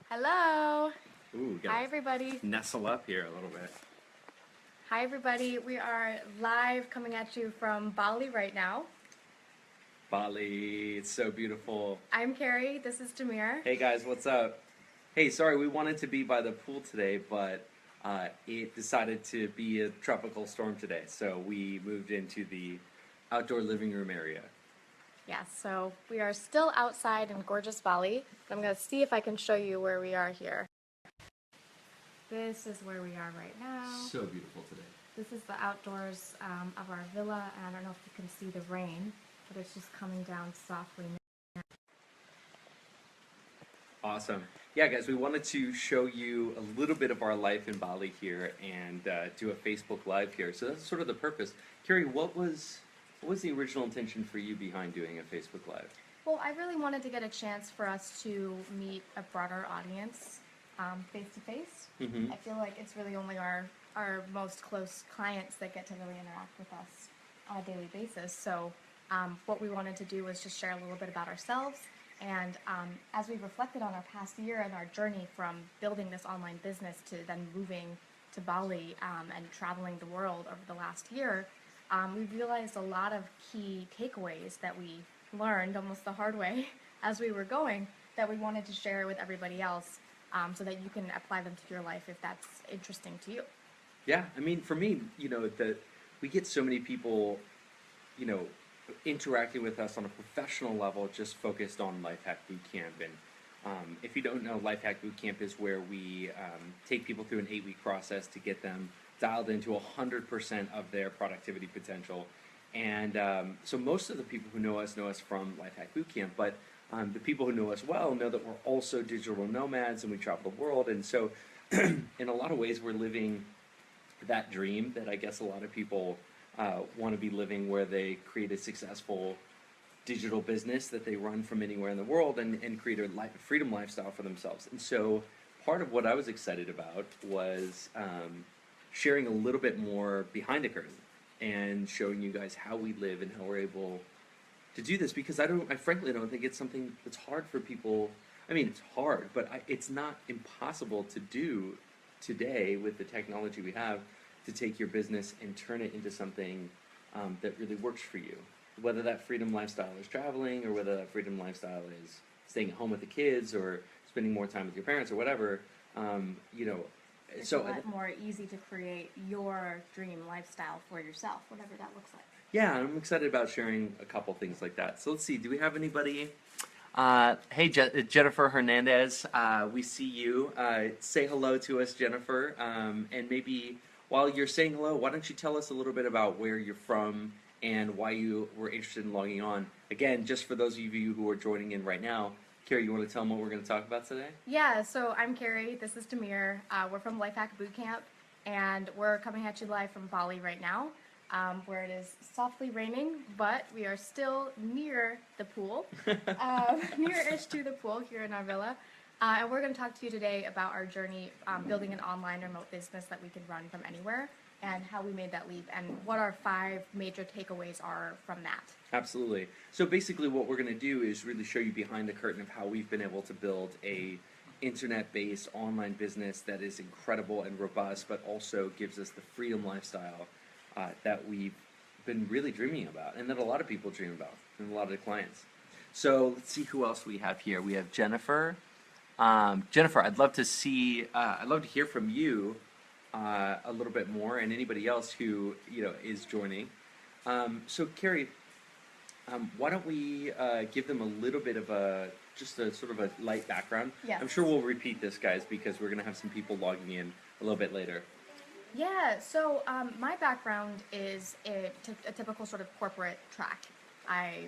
Hello. Ooh, Hi, gotta everybody. nestle up here a little bit. Hi, everybody. We are live coming at you from Bali right now. Bali, it's so beautiful. I'm Carrie. This is Demir. Hey guys, what's up? Hey, sorry, we wanted to be by the pool today, but it decided to be a tropical storm today, so we moved into the outdoor living room area. Yes, so we are still outside in gorgeous Bali. I'm going to see if I can show you where we are here. This is where we are right now. So beautiful today. This is the outdoors of our villa, and I don't know if you can see the rain, but it's just coming down softly now. Awesome. Yeah, guys, we wanted to show you a little bit of our life in Bali here and do a Facebook Live here. So that's sort of the purpose. Carrie, what was the original intention for you behind doing a Facebook Live? Well, I really wanted to get a chance for us to meet a broader audience face to face. Mm-hmm. I feel like it's really only our most close clients that get to really interact with us on a daily basis. So what we wanted to do was just share a little bit about ourselves. And as we reflected on our past year and our journey from building this online business to then moving to Bali and traveling the world over the last year, we realized a lot of key takeaways that we learned almost the hard way as we were going that we wanted to share with everybody else so that you can apply them to your life if that's interesting to you. Yeah, I mean, for me, we get so many people, you know, interacting with us on a professional level, just focused on Lifehack Bootcamp. And if you don't know, Lifehack Bootcamp is where we take people through an 8-week process to get them dialed into 100% of their productivity potential. And so most of the people who know us from Lifehack Bootcamp, but the people who know us well know that we're also digital nomads and we travel the world. And so in a lot of ways, we're living that dream that I guess a lot of people want to be living, where they create a successful digital business that they run from anywhere in the world and create a freedom lifestyle for themselves. And so part of what I was excited about was sharing a little bit more behind the curtain and showing you guys how we live and how we're able to do this, because I frankly don't think it's something that's hard for people. I mean, it's hard, but it's not impossible to do today with the technology we have, to take your business and turn it into something that really works for you. Whether that freedom lifestyle is traveling, or whether that freedom lifestyle is staying at home with the kids, or spending more time with your parents, or whatever. It's a lot more easy to create your dream lifestyle for yourself, whatever that looks like. Yeah, I'm excited about sharing a couple things like that. So let's see, do we have anybody? Hey, Jennifer Hernandez, we see you. Say hello to us, Jennifer. And maybe while you're saying hello, why don't you tell us a little bit about where you're from and why you were interested in logging on. Again, just for those of you who are joining in right now, Carrie, you want to tell them what we're going to talk about today? Yeah, so I'm Carrie. This is Demir. We're from Lifehack Bootcamp, and we're coming at you live from Bali right now, where it is softly raining, but we are still near the pool, near-ish to the pool here in our villa. And we're going to talk to you today about our journey building an online remote business that we can run from anywhere, and how we made that leap, and what our 5 major takeaways are from that. Absolutely. So basically what we're going to do is really show you behind the curtain of how we've been able to build a internet-based online business that is incredible and robust, but also gives us the freedom lifestyle that we've been really dreaming about, and that a lot of people dream about, and a lot of the clients. So let's see who else we have here. We have Jennifer. Jennifer, I'd love to hear from you a little bit more, and anybody else who is joining. So Carrie, why don't we give them a little bit of just a sort of a light background? Yes. I'm sure we'll repeat this, guys, because we're going to have some people logging in a little bit later. Yeah, so my background is a typical sort of corporate track. I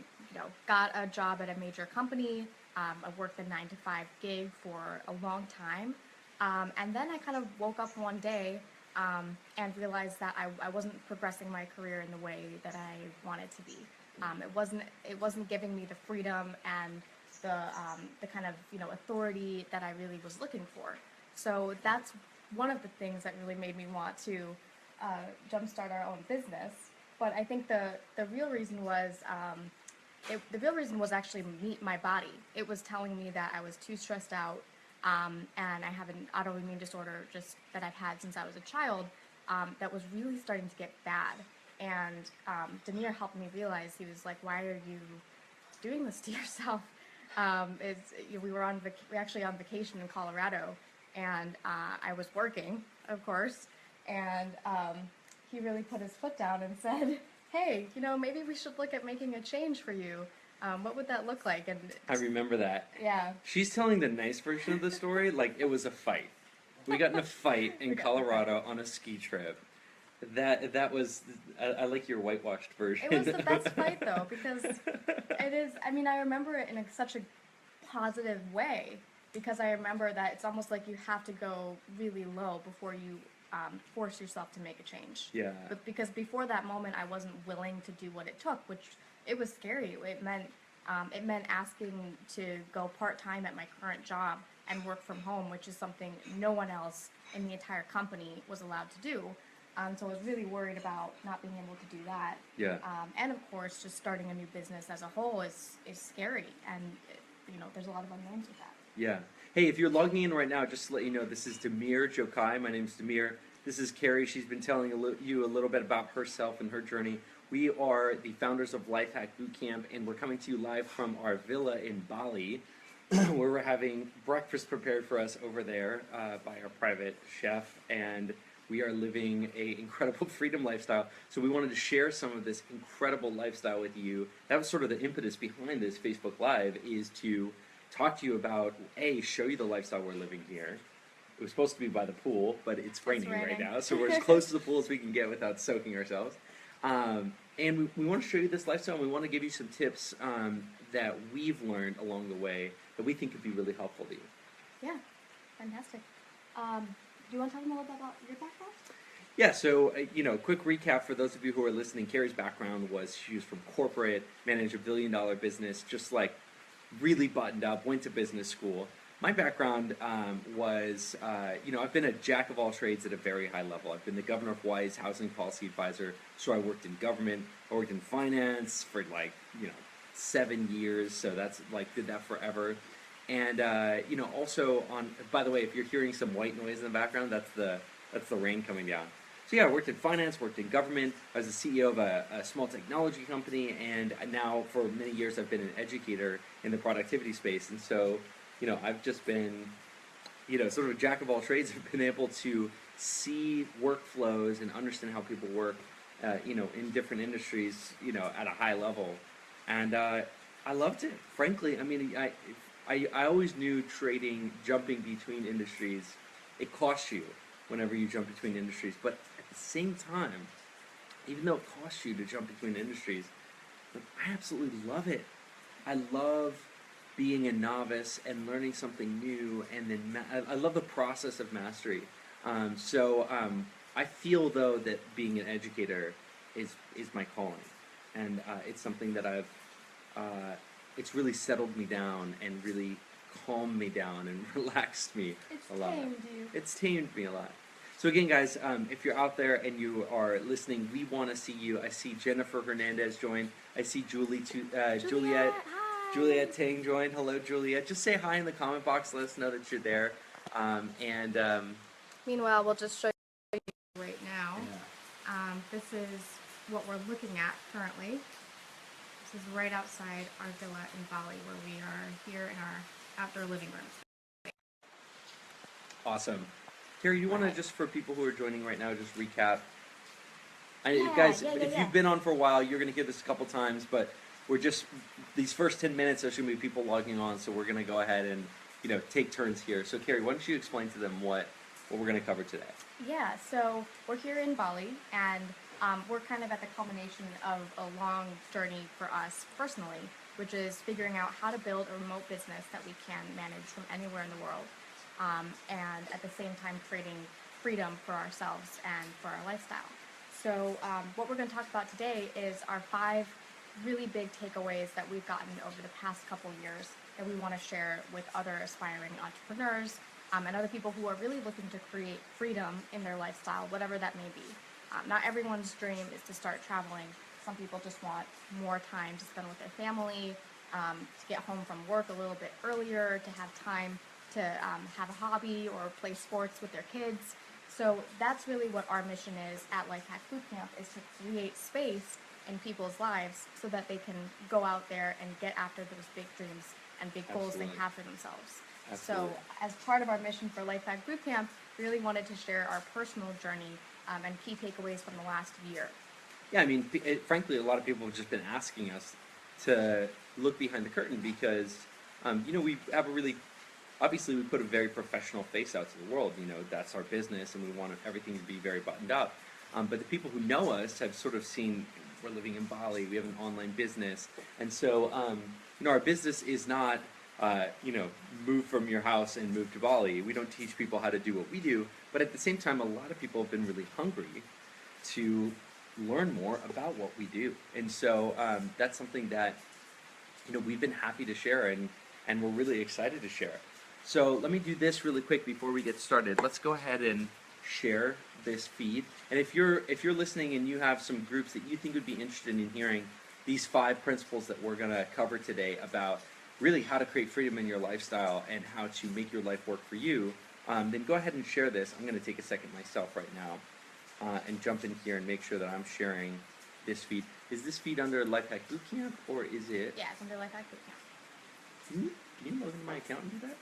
got a job at a major company. I worked a 9-to-5 gig for a long time. And then I kind of woke up one day and realized that I wasn't progressing my career in the way that I wanted to be. It wasn't giving me the freedom and the kind of authority that I really was looking for. So that's one of the things that really made me want to jumpstart our own business. But I think the real reason was actually my body. It was telling me that I was too stressed out. and I have an autoimmune disorder just that I've had since I was a child, that was really starting to get bad. And Demir helped me realize, he was like, "Why are you doing this to yourself?" We were we actually on vacation in Colorado, and I was working, of course, and he really put his foot down and said, "Hey, maybe we should look at making a change for you. What would that look like?" And I remember that. yeah, She's telling the nice version of the story like it was a fight. We got in a fight in Colorado on a ski trip. That was I like your whitewashed version. it was the best fight though, because it is. I mean, I remember it in such a positive way, because I remember that it's almost like you have to go really low before you force yourself to make a change. Yeah. But because before that moment, I wasn't willing to do what it took, which it was scary. It meant asking to go part-time at my current job and work from home, which is something no one else in the entire company was allowed to do. So I was really worried about not being able to do that. Yeah. And of course, just starting a new business as a whole is scary, and there's a lot of unknowns with that. Yeah. Hey, if you're logging in right now, just to let you know, this is Demir Jokai. My name's Demir. This is Carrie. She's been telling you a little bit about herself and her journey. We are the founders of Lifehack Bootcamp, and we're coming to you live from our villa in Bali, where we're having breakfast prepared for us over there by our private chef, and we are living an incredible freedom lifestyle. So we wanted to share some of this incredible lifestyle with you. That was sort of the impetus behind this Facebook Live, is to talk to you about, show you the lifestyle we're living here. It was supposed to be by the pool, but it's raining right now, so we're as close to the pool as we can get without soaking ourselves. And we want to show you this lifestyle, and we want to give you some tips that we've learned along the way that we think could be really helpful to you. Yeah, fantastic. Do you want to tell them a little bit about your background? Yeah, so, quick recap for those of you who are listening. Carrie's background was she was from corporate, managed $1 billion business, just like really buttoned up, went to business school. My background was, I've been a jack of all trades at a very high level. I've been the governor of Hawaii's housing policy advisor, so I worked in government. I worked in finance for 7 years, so that's did that forever. And also by the way, if you're hearing some white noise in the background, that's the rain coming down. So yeah, I worked in finance, worked in government. I was the CEO of a small technology company, and now for many years I've been an educator in the productivity space. And so, I've just been, sort of a jack of all trades. I've been able to see workflows and understand how people work, in different industries, at a high level. And I loved it, frankly. I mean, I always knew trading, jumping between industries, it costs you whenever you jump between industries. But at the same time, even though it costs you to jump between industries, I absolutely love it. I love being a novice and learning something new, and then I love the process of mastery. I feel, though, that being an educator is my calling, and it's something that it's really settled me down and really calmed me down and relaxed me a lot. It's tamed you. It's tamed me a lot. So again, guys, if you're out there and you are listening, we want to see you. I see Jennifer Hernandez join. I see Juliet Tang join. Hello, Juliet. Just say hi in the comment box. Let us know that you're there. Meanwhile, we'll just show you right now. Yeah. This is what we're looking at currently. This is right outside our villa in Bali, where we are here in our outdoor living room. Awesome. Carrie, you want to just, for people who are joining right now, just recap? If you've been on for a while, you're going to hear this a couple times, but we're just, these first 10 minutes, there's going to be people logging on, so we're going to go ahead and, take turns here. So, Carrie, why don't you explain to them what we're going to cover today? Yeah, so we're here in Bali, and we're kind of at the culmination of a long journey for us personally, which is figuring out how to build a remote business that we can manage from anywhere in the world. And at the same time creating freedom for ourselves and for our lifestyle. So what we're going to talk about today is our 5 really big takeaways that we've gotten over the past couple years that we want to share with other aspiring entrepreneurs and other people who are really looking to create freedom in their lifestyle, whatever that may be. Not everyone's dream is to start traveling. Some people just want more time to spend with their family, to get home from work a little bit earlier, to have time to have a hobby or play sports with their kids. So that's really what our mission is at Lifehack Bootcamp, is to create space in people's lives so that they can go out there and get after those big dreams and big goals they have for themselves. Absolutely. So as part of our mission for Lifehack Bootcamp, we really wanted to share our personal journey and key takeaways from the last year. Yeah, I mean, frankly, a lot of people have just been asking us to look behind the curtain because, we have a really, obviously, we put a very professional face out to the world. That's our business, and we want everything to be very buttoned up. But the people who know us have sort of seen we're living in Bali. We have an online business, and so our business is not, move from your house and move to Bali. We don't teach people how to do what we do, but at the same time, a lot of people have been really hungry to learn more about what we do, and so that's something that we've been happy to share, and we're really excited to share it. So let me do this really quick before we get started. Let's go ahead and share this feed. And if you're listening and you have some groups that you think would be interested in hearing these 5 principles that we're going to cover today about really how to create freedom in your lifestyle and how to make your life work for you, then go ahead and share this. I'm going to take a second myself right now and jump in here and make sure that I'm sharing this feed. Is this feed under Lifehack Bootcamp, or is it? Yeah, it's under Lifehack Bootcamp. Can you log into my account and do that?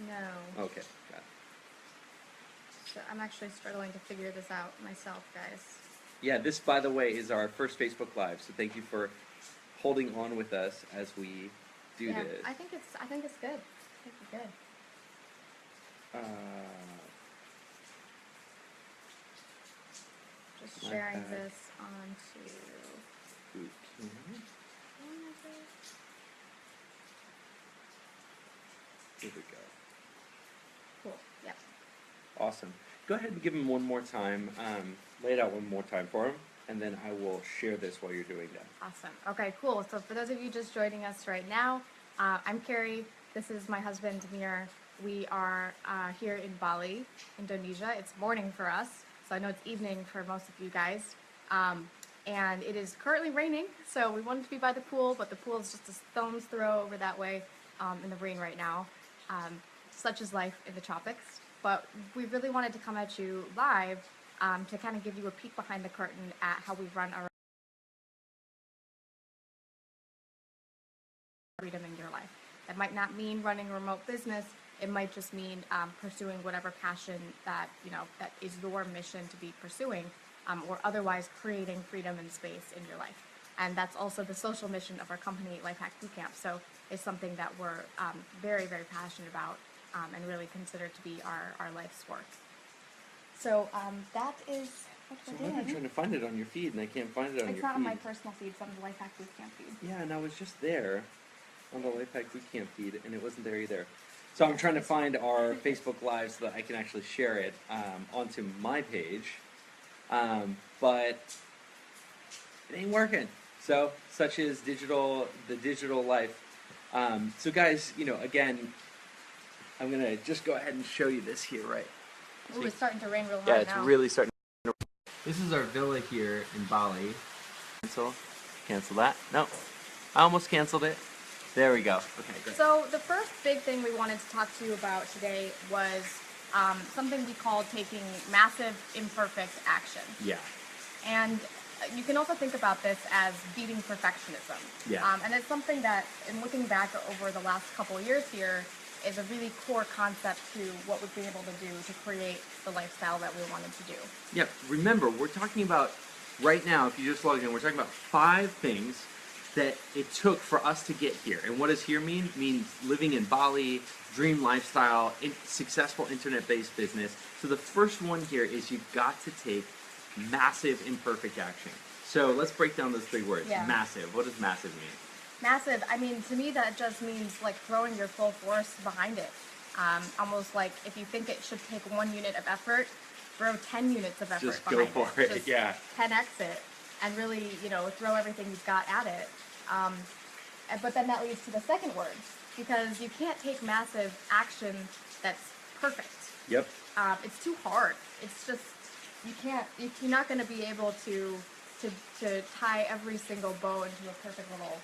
No. Okay, got it. So I'm actually struggling to figure this out myself, guys. Yeah, this, by the way, is our first Facebook Live, so thank you for holding on with us as we do this. I think it's good. I think we're good. Just sharing this onto Bootcamp. Here we go. Cool. Yep. Awesome. Go ahead and give him one more time. Lay it out one more time for him, and then I will share this while you're doing that. Awesome. Okay, cool. So for those of you just joining us right now, I'm Carrie. This is my husband, Amir. We are here in Bali, Indonesia. It's morning for us, so I know it's evening for most of you guys. And it is currently raining, so we wanted to be by the pool, but the pool is just a stone's throw over that way in the rain right now. Such is life in the tropics. But we really wanted to come at you live to kind of give you a peek behind the curtain at how we run our freedom in your life. That might not mean running a remote business. It might just mean pursuing whatever passion that that is your mission to be pursuing, or otherwise creating freedom and space in your life. And that's also the social mission of our company, Lifehack Bootcamp. So it's something that we're very, very passionate about and really consider to be our life's work. So that is what So we're I've been doing. trying to find it on your feed, and I can't find it on It's your not on feed. my personal feed, it's on the Lifehack Bootcamp feed. Yeah, and I was just there on the Lifehack Bootcamp feed, and it wasn't there either. So I'm trying to find our Facebook Live so that I can actually share it onto my page, but it ain't working. So such is the digital life. So guys, again, I'm gonna just go ahead and show you this here, right? Ooh, it's starting to rain real hard Yeah, it's now. really starting. This is our villa here in Bali. Cancel that. No, I almost canceled it. There we go. Okay, great. So the first big thing we wanted to talk to you about today was something we call taking massive imperfect action. Yeah. And you can also think about this as beating perfectionism. Yeah. And it's something that, in looking back over the last couple of years here, is a really core concept to what we've been able to do to create the lifestyle that we wanted to do. Yeah, remember, we're talking about, right now, if you just logged in, we're talking about 5 things that it took for us to get here. And what does here mean? It means living in Bali, dream lifestyle, successful internet-based business. So the first one here is you've got to take massive imperfect action. So let's break down those 3 words. Yeah. Massive. What does massive mean? Massive, I mean, to me that just means like throwing your full force behind it. Almost like if you think it should take 1 unit of effort, throw 10 units of effort Just behind go for it, Just yeah. 10x it, and really, throw everything you've got at it. But then that leads to the second word, because you can't take massive action that's perfect. Yep. It's too hard. It's just, you're not going to be able to tie every single bow into a perfect little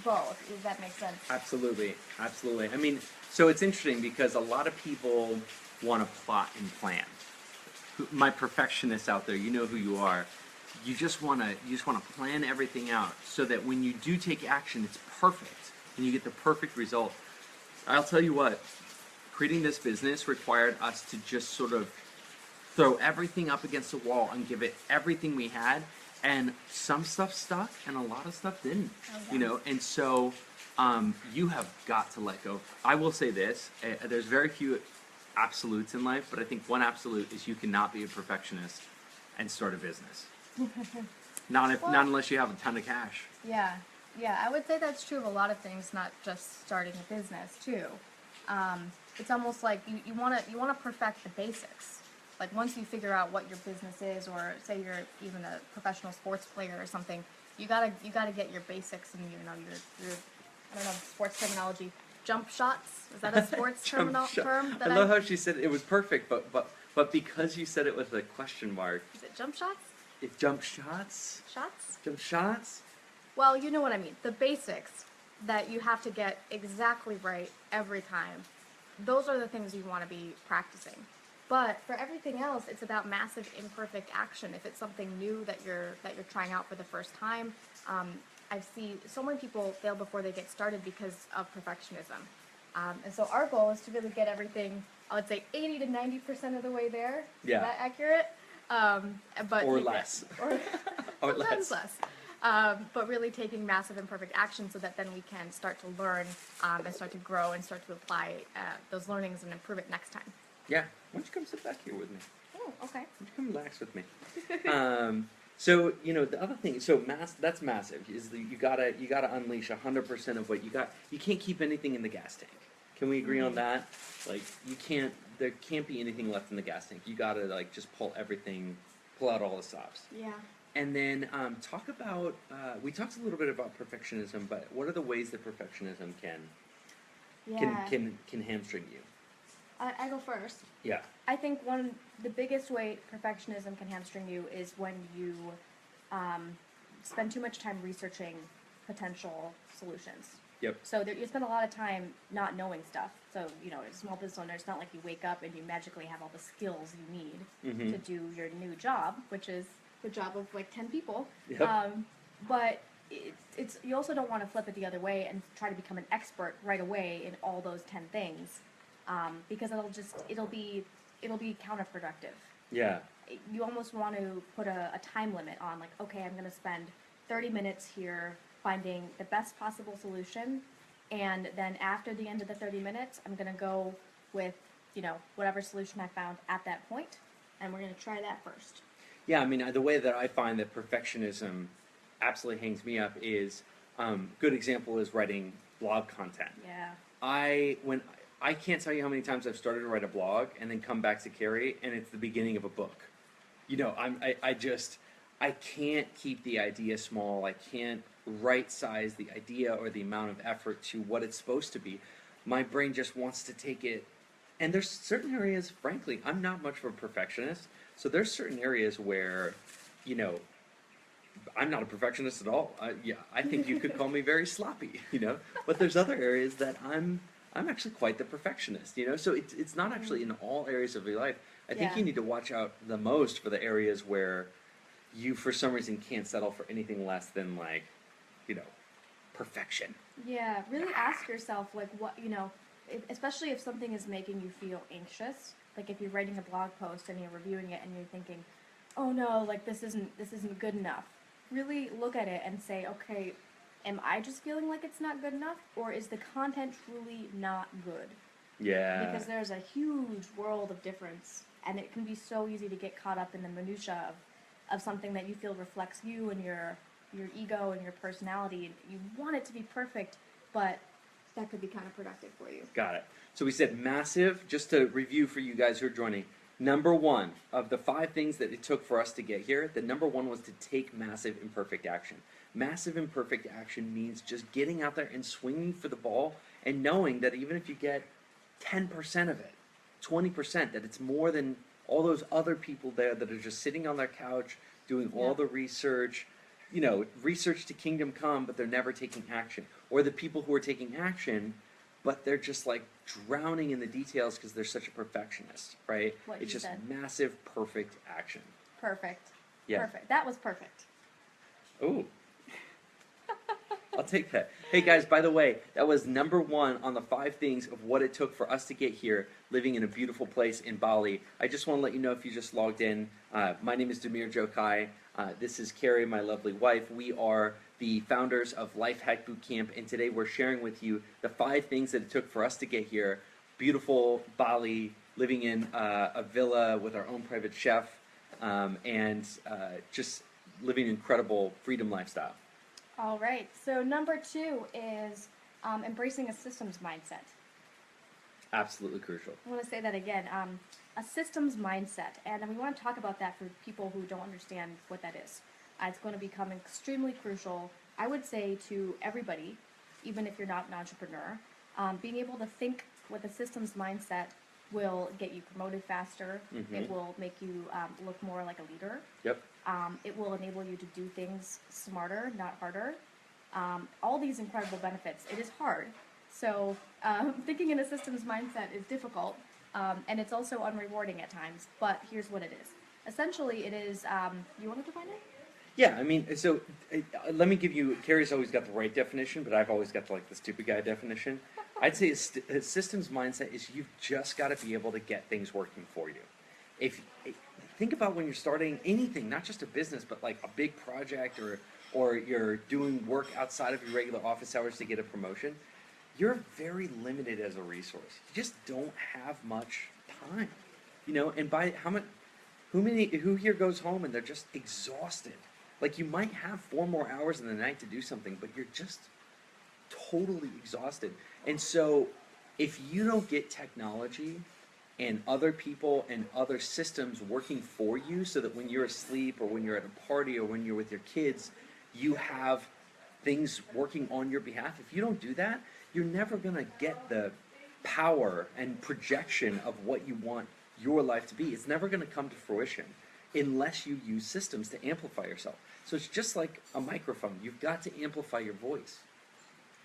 both. Does that make sense? Absolutely, absolutely. I mean, so it's interesting because a lot of people want to plot and plan. My perfectionists out there, you know who you are. You just want to plan everything out so that when you do take action, it's perfect and you get the perfect result. I'll tell you what, creating this business required us to just sort of throw everything up against the wall and give it everything we had, and some stuff stuck and a lot of stuff didn't. Oh, yeah. You know, and so you have got to let go. I will say this: there's very few absolutes in life, but I think one absolute is you cannot be a perfectionist and start a business. Not Well, unless you have a ton of cash. yeah, yeah. I would say that's true of a lot of things, not just starting a business too. It's almost like you wanna perfect the basics. Like once you figure out what your business is, or say you're even a professional sports player or something, you gotta get your basics and your I don't know sports terminology. Jump shots, is that a sports term? I love how she said it was perfect, but because you said it with a question mark. Is it jump shots? It jump shots. Shots? Jump shots. Well, you know what I mean. The basics that you have to get exactly right every time. Those are the things you want to be practicing. But for everything else, it's about massive imperfect action. If it's something new that you're trying out for the first time, I see so many people fail before they get started because of perfectionism. And so our goal is to really get everything, I would say 80 to 90% of the way there. Yeah. Is that accurate? But Or less. Or Or sometimes less. But really taking massive imperfect action so that then we can start to learn and start to grow and start to apply those learnings and improve it next time. Yeah. Why don't you come sit back here with me? Oh, okay. Why don't you come relax with me? So the other thing, that's massive. Is you gotta unleash 100% of what you got. You can't keep anything in the gas tank. Can we agree on that? Like there can't be anything left in the gas tank. You gotta just pull out all the stops. Yeah. And then talk about. We talked a little bit about perfectionism, but what are the ways that perfectionism can hamstring you? I go first. Yeah. I think the biggest way perfectionism can hamstring you is when you spend too much time researching potential solutions. Yep. So you spend a lot of time not knowing stuff. So, as a small business owner, it's not like you wake up and you magically have all the skills you need to do your new job, which is the job of like 10 people. Yep. But it's you also don't want to flip it the other way and try to become an expert right away in all those 10 things, because it'll be counterproductive. Yeah. You almost want to put a time limit on, like, okay, I'm going to spend 30 minutes here finding the best possible solution, and then after the end of the 30 minutes, I'm going to go with, whatever solution I found at that point, and we're going to try that first. Yeah, I mean, the way that I find that perfectionism absolutely hangs me up is, good example is writing blog content. Yeah. I can't tell you how many times I've started to write a blog and then come back to Carrie and it's the beginning of a book. I can't keep the idea small. I can't right size the idea or the amount of effort to what it's supposed to be. My brain just wants to take it. And there's certain areas, frankly, I'm not much of a perfectionist. So there's certain areas where, I'm not a perfectionist at all. I think you could call me very sloppy, But there's other areas that I'm actually quite the perfectionist, So it's not actually in all areas of your life. I think Yeah. you need to watch out the most for the areas where you, for some reason, can't settle for anything less than perfection. Yeah, really ask yourself, like, what, especially if something is making you feel anxious, like if you're writing a blog post and you're reviewing it and you're thinking, oh no, like this isn't good enough. Really look at it and say, okay, am I just feeling like it's not good enough, or is the content truly not good? Yeah. Because there's a huge world of difference, and it can be so easy to get caught up in the minutia of something that you feel reflects you and your ego and your personality. You want it to be perfect, but that could be counterproductive for you. Got it. So we said massive, just to review for you guys who are joining, number one of the 5 things that it took for us to get here, the number one was to take massive imperfect action. Massive imperfect action means just getting out there and swinging for the ball and knowing that even if you get 10% of it, 20%, that it's more than all those other people there that are just sitting on their couch doing all the research, research to kingdom come, but they're never taking action. Or the people who are taking action, but they're just like drowning in the details because they're such a perfectionist, right? What It's you just said. massive, perfect action. Perfect. Yeah. Perfect. That was perfect. Ooh. I'll take that. Hey guys, by the way, that was number 1 on the 5 things of what it took for us to get here, living in a beautiful place in Bali. I just want to let you know if you just logged in, my name is Demir Jokai. This is Carrie, my lovely wife. We are the founders of Lifehack Bootcamp, and today we're sharing with you the 5 things that it took for us to get here. Beautiful Bali, living in a villa with our own private chef, and just living an incredible freedom lifestyle. All right. So number 2 is embracing a systems mindset. Absolutely crucial. I want to say that again. A systems mindset, and we want to talk about that for people who don't understand what that is. It's going to become extremely crucial, I would say, to everybody, even if you're not an entrepreneur. Being able to think with a systems mindset will get you promoted faster. Mm-hmm. It will make you look more like a leader. Yep. It will enable you to do things smarter, not harder. All these incredible benefits. It is hard. So thinking in a systems mindset is difficult, and it's also unrewarding at times. But here's what it is. Essentially, it is, you want to define it? Yeah, I mean, so let me give you, Carrie's always got the right definition, but I've always got the stupid guy definition. I'd say a systems mindset is you've just got to be able to get things working for you. Think about when you're starting anything, not just a business, but like a big project or you're doing work outside of your regular office hours to get a promotion. You're very limited as a resource. You just don't have much time, and by who here goes home and they're just exhausted? Like, you might have 4 more hours in the night to do something, but you're just totally exhausted. And so if you don't get technology and other people and other systems working for you so that when you're asleep or when you're at a party or when you're with your kids, you have things working on your behalf, if you don't do that, you're never going to get the power and projection of what you want your life to be. It's never going to come to fruition unless you use systems to amplify yourself. So it's just like a microphone. You've got to amplify your voice.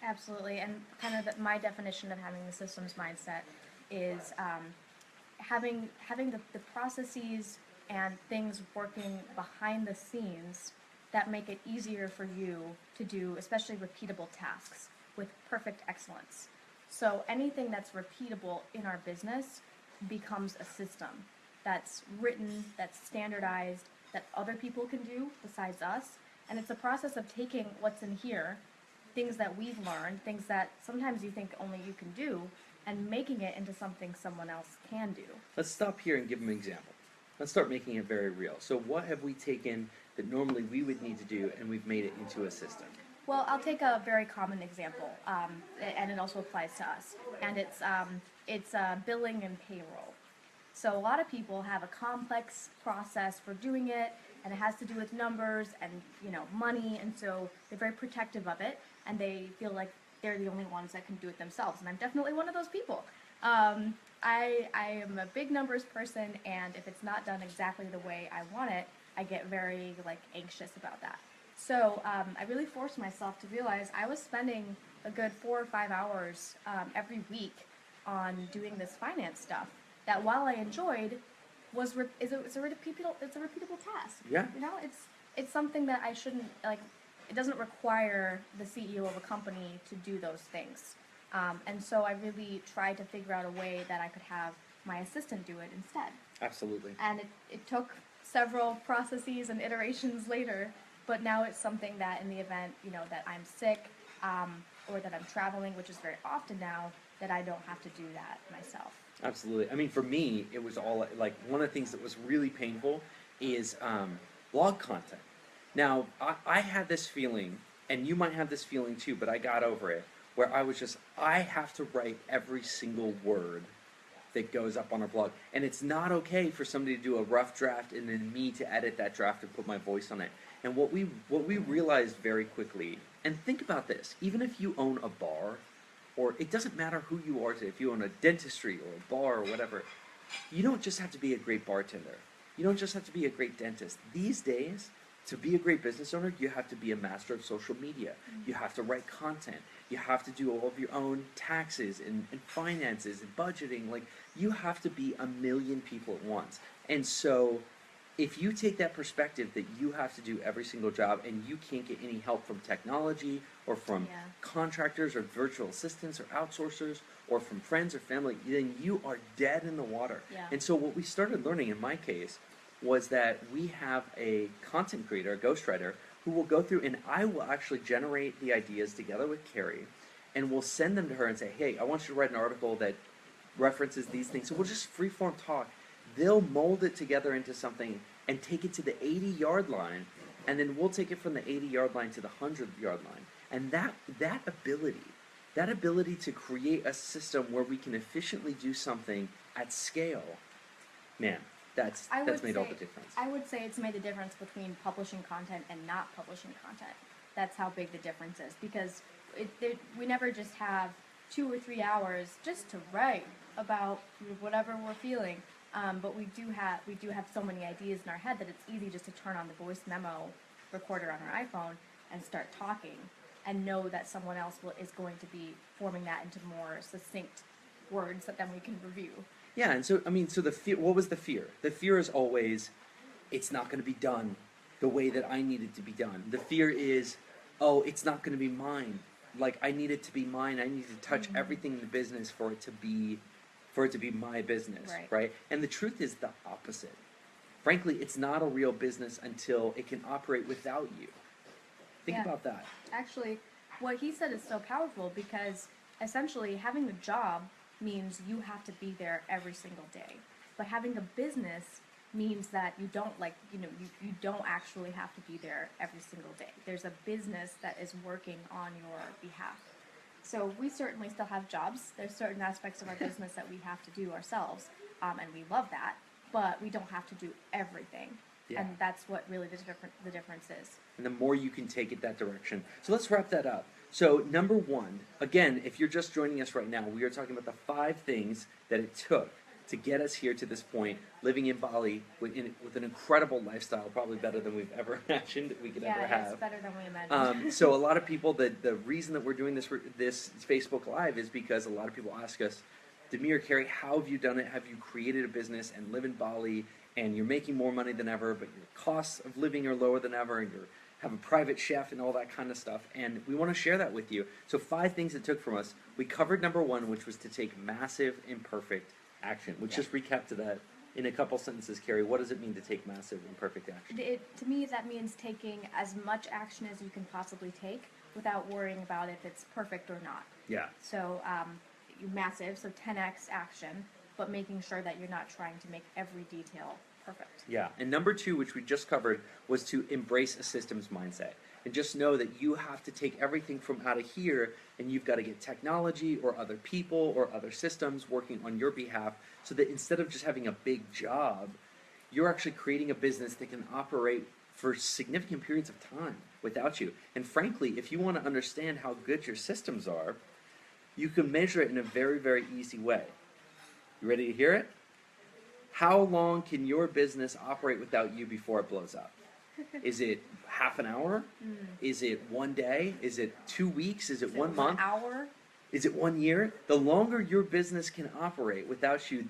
Absolutely, and kind of my definition of having the systems mindset is having the processes and things working behind the scenes that make it easier for you to do, especially repeatable tasks with perfect excellence. So anything that's repeatable in our business becomes a system that's written, that's standardized, that other people can do besides us. And it's a process of taking what's in here, things that we've learned, things that sometimes you think only you can do, and making it into something someone else can do. Let's stop here and give them an example. Let's start making it very real. So what have we taken that normally we would need to do and we've made it into a system? Well, I'll take a very common example, and it also applies to us. And it's billing and payroll. So a lot of people have a complex process for doing it, and it has to do with numbers and money, and so they're very protective of it, and they feel like they're the only ones that can do it themselves. And I'm definitely one of those people. I am a big numbers person, and if it's not done exactly the way I want it, I get very anxious about that. So I really forced myself to realize I was spending a good 4 or 5 hours every week on doing this finance stuff. That while I enjoyed, it's a repeatable task. Yeah. It's something that I shouldn't It doesn't require the CEO of a company to do those things. And so I really tried to figure out a way that I could have my assistant do it instead. Absolutely. And it took several processes and iterations later, but now it's something that in the event, that I'm sick or that I'm traveling, which is very often now, that I don't have to do that myself. Absolutely. I mean, for me, it was all one of the things that was really painful is blog content. Now, I had this feeling, and you might have this feeling too, but I got over it, where I have to write every single word that goes up on our blog. And it's not okay for somebody to do a rough draft and then me to edit that draft and put my voice on it. And what we realized very quickly, and think about this, even if you own a bar, or it doesn't matter who you are today, if you own a dentistry or a bar or whatever, you don't just have to be a great bartender. You don't just have to be a great dentist. These days, to be a great business owner, you have to be a master of social media. You have to write content. You have to do all of your own taxes and finances and budgeting. Like, you have to be a million people at once. And so, if you take that perspective that you have to do every single job and you can't get any help from technology or from contractors or virtual assistants or outsourcers or from friends or family, then you are dead in the water. Yeah. And so what we started learning in my case was that we have a content creator, a ghostwriter, who will go through and I will actually generate the ideas together with Carrie and we'll send them to her and say, hey, I want you to write an article that references these things. So we'll just freeform talk. They'll mold it together into something and take it to the 80-yard line, and then we'll take it from the 80-yard line to the 100-yard line. And that ability to create a system where we can efficiently do something at scale, man, that's made all the difference. I would say it's made the difference between publishing content and not publishing content. That's how big the difference is, because we never just have 2 or 3 hours just to write about whatever we're feeling. But we do have so many ideas in our head that it's easy just to turn on the voice memo recorder on our iPhone and start talking, and know that someone else is going to be forming that into more succinct words that then we can review. Yeah, and so, I mean, so the fear, what was the fear? The fear is always, it's not going to be done the way that I need it to be done. The fear is, oh, it's not going to be mine. Like, I need it to be mine. I need to touch everything in the business for it to be my business, right? And the truth is the opposite. Frankly, it's not a real business until it can operate without you. Think about that. Actually, what he said is so powerful, because essentially having a job means you have to be there every single day. But having a business means that you don't you don't actually have to be there every single day. There's a business that is working on your behalf. So we certainly still have jobs. There's certain aspects of our business that we have to do ourselves, and we love that, but we don't have to do everything. Yeah. And that's what really the difference is. And the more you can take it that direction. So let's wrap that up. So number one, again, if you're just joining us right now, we are talking about the 5 things that it took to get us here to this point, living in Bali with an incredible lifestyle, probably better than we've ever imagined we could ever have. Yeah, it's better than we imagined. So a lot of people, the reason that we're doing this Facebook Live is because a lot of people ask us, Demir, Carrie, how have you done it? Have you created a business and live in Bali, and you're making more money than ever, but your costs of living are lower than ever, and you have a private chef and all that kind of stuff, and we want to share that with you. So 5 things it took from us. We covered number 1, which was to take massive, imperfect action. Let's just recap to that in a couple sentences, Carrie. What does it mean to take massive, imperfect action? To me, that means taking as much action as you can possibly take without worrying about if it's perfect or not. Yeah. So massive, so 10x action, but making sure that you're not trying to make every detail perfect. Yeah, and number 2, which we just covered, was to embrace a systems mindset. And just know that you have to take everything from out of here, and you've got to get technology or other people or other systems working on your behalf, so that instead of just having a big job, you're actually creating a business that can operate for significant periods of time without you. And frankly, if you want to understand how good your systems are, you can measure it in a very, very easy way. You ready to hear it? How long can your business operate without you before it blows up? Is it half an hour? Is it 1 day? Is it 2 weeks? Is it 1 month? 1 hour? Is it 1 year? The longer your business can operate without you,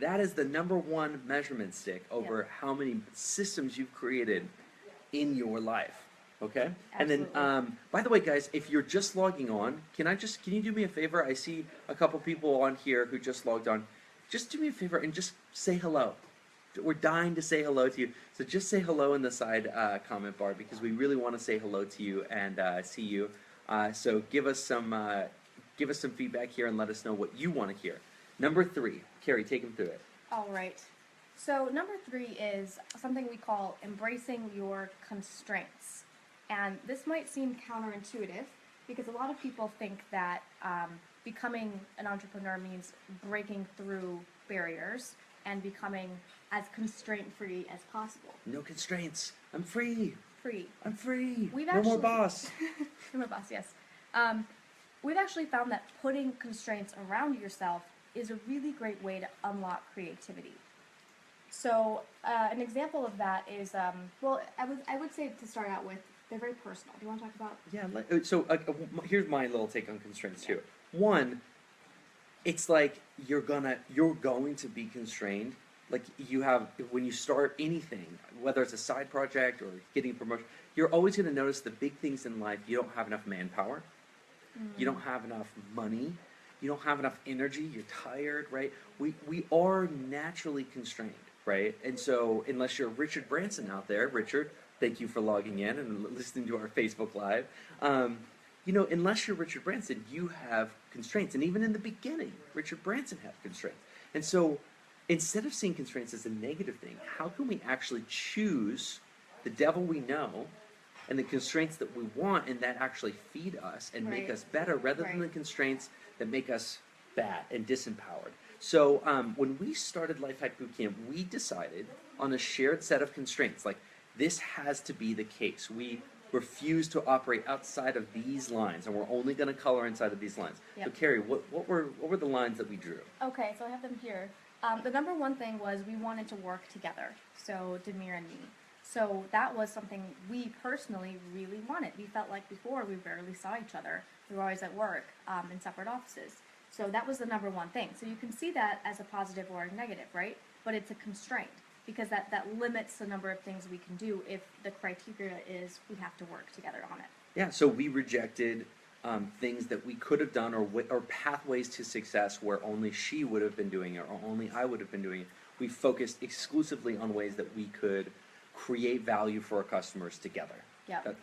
that is the number 1 measurement stick over how many systems you've created in your life. Okay? Absolutely. And then, by the way, guys, if you're just logging on, can you do me a favor? I see a couple people on here who just logged on. Just do me a favor and just say hello. We're dying to say hello to you. So just say hello in the side comment bar, because we really want to say hello to you and see you. So give us some feedback here and let us know what you want to hear. Number 3, Carrie, take them through it. All right. So number 3 is something we call embracing your constraints. And this might seem counterintuitive, because a lot of people think that becoming an entrepreneur means breaking through barriers and becoming as constraint-free as possible. No constraints. I'm free. Free. I'm free. No more boss. No more boss, yes. We've actually found that putting constraints around yourself is a really great way to unlock creativity. So an example of that is, well, I would say to start out with, they're very personal. Do you want to talk about? Yeah. Here's my little take on constraints Yeah. too. One, it's like you're going to be constrained. Like you have when you start anything, whether it's a side project or getting a promotion, you're always going to notice the big things in life. You don't have enough manpower. You don't have enough money. You don't have enough energy. You're tired, right? We are naturally constrained, right? And so unless you're Richard Branson out there, Richard, thank you for logging in and listening to our Facebook Live. Unless you're Richard Branson, you have constraints. And even in the beginning, Richard Branson had constraints. And so instead of seeing constraints as a negative thing, how can we actually choose the devil we know and the constraints that we want and that actually feed us and make Right. us better rather than Right. the constraints that make us bad and disempowered? So when we started Lifehack Bootcamp, we decided on a shared set of constraints. Like this has to be the case. We refuse to operate outside of these lines, and we're only going to color inside of these lines. Yep. So, Carrie, what were the lines that we drew? Okay, so I have them here. The number one thing was we wanted to work together. So Demir and me. So that was something we personally really wanted. We felt like before we barely saw each other. We were always at work in separate offices. So that was the number one thing. So you can see that as a positive or a negative, right? But it's a constraint because that limits the number of things we can do if the criteria is we have to work together on it. Yeah, so we rejected things that we could have done or pathways to success where only she would have been doing it or only I would have been doing it. We focused exclusively on ways that we could create value for our customers together. Yep. That-